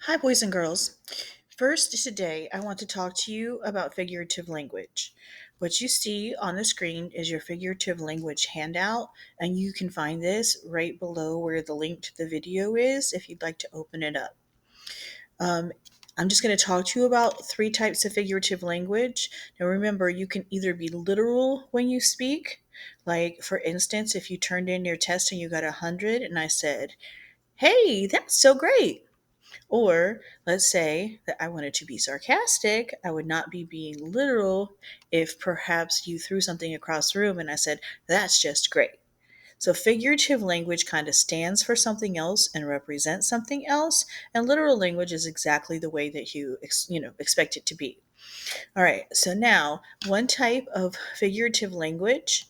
Hi, boys and girls. First, today I want to talk to you about figurative language. What you see on the screen is your figurative language handout, and you can find this right below where the link to the video is if you'd like to open it up. Um, I'm just going to talk to you about three types of figurative language. Now, remember, you can either be literal when you speak, like for instance, if you turned in your test and you got 100, and I said, "Hey, that's so great." Or let's say that I wanted to be sarcastic. I would not be being literal if perhaps you threw something across the room and I said, "That's just great." So figurative language kind of stands for something else and represents something else, and literal language is exactly the way that you expect it to be. All right, so now one type of figurative language.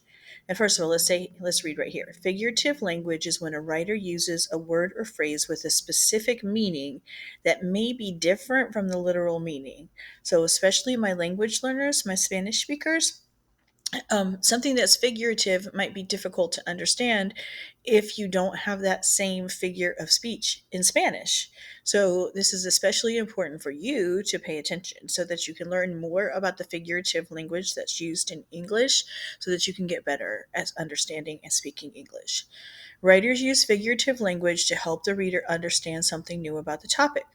And first of all, let's read right here. Figurative language is when a writer uses a word or phrase with a specific meaning that may be different from the literal meaning. So, especially my language learners, my Spanish speakers, something that's figurative might be difficult to understand if you don't have that same figure of speech in Spanish. So, this is especially important for you to pay attention so that you can learn more about the figurative language that's used in English so that you can get better at understanding and speaking English. Writers use figurative language to help the reader understand something new about the topic.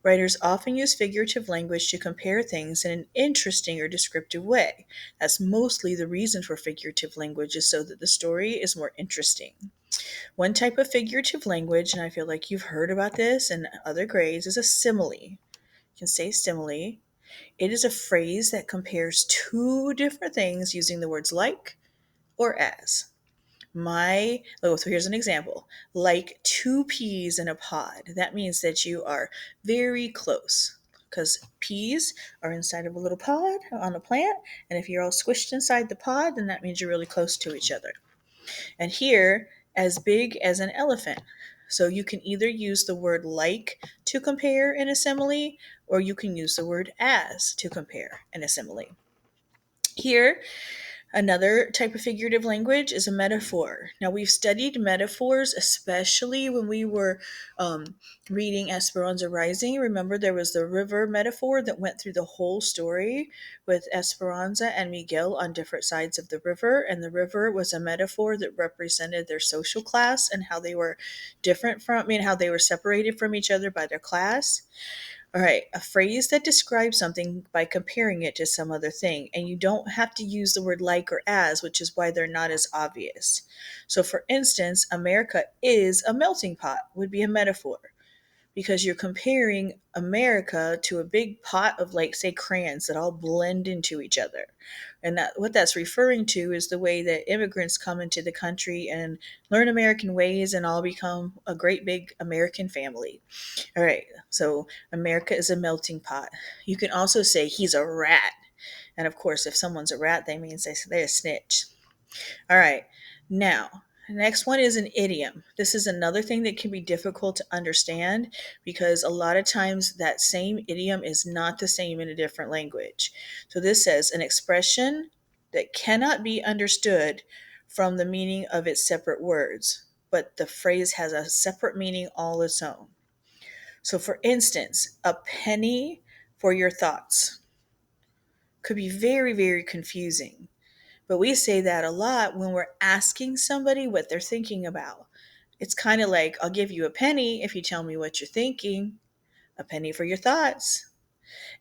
Writers often use figurative language to compare things in an interesting or descriptive way. That's mostly the reason for figurative language, is so that the story is more interesting. One type of figurative language, and I feel like you've heard about this in other grades, is a simile. You can say simile. It is a phrase that compares two different things using the words like or as. So here's an example. Like two peas in a pod. That means that you are very close because peas are inside of a little pod on a plant. And if you're all squished inside the pod, then that means you're really close to each other. And here, as big as an elephant. So you can either use the word like to compare in a simile, or you can use the word as to compare in a simile. Here, another type of figurative language is a metaphor. Now, we've studied metaphors, especially when we were reading Esperanza Rising. Remember, there was the river metaphor that went through the whole story with Esperanza and Miguel on different sides of the river. And the river was a metaphor that represented their social class and how they were how they were separated from each other by their class. All right, a phrase that describes something by comparing it to some other thing. And you don't have to use the word like or as, which is why they're not as obvious. So, for instance, America is a melting pot would be a metaphor because you're comparing America to a big pot of, like, say, crayons that all blend into each other. And that what that's referring to is the way that immigrants come into the country and learn American ways and all become a great big American family. All right, so America is a melting pot. You can also say he's a rat. And of course, if someone's a rat, that means they're a snitch. All right, now, the next one is an idiom. This is another thing that can be difficult to understand because a lot of times that same idiom is not the same in a different language. So this says an expression that cannot be understood from the meaning of its separate words, but the phrase has a separate meaning all its own. So, for instance, a penny for your thoughts could be very, very confusing. But we say that a lot when we're asking somebody what they're thinking about. It's kind of like, I'll give you a penny if you tell me what you're thinking, a penny for your thoughts.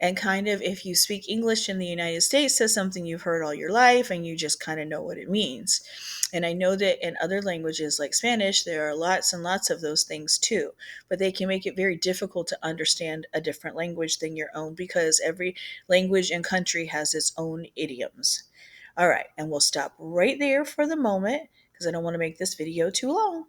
And kind of, if you speak English in the United States, says something you've heard all your life and you just kind of know what it means. And I know that in other languages like Spanish, there are lots and lots of those things too, but they can make it very difficult to understand a different language than your own because every language and country has its own idioms. All right, and we'll stop right there for the moment because I don't want to make this video too long.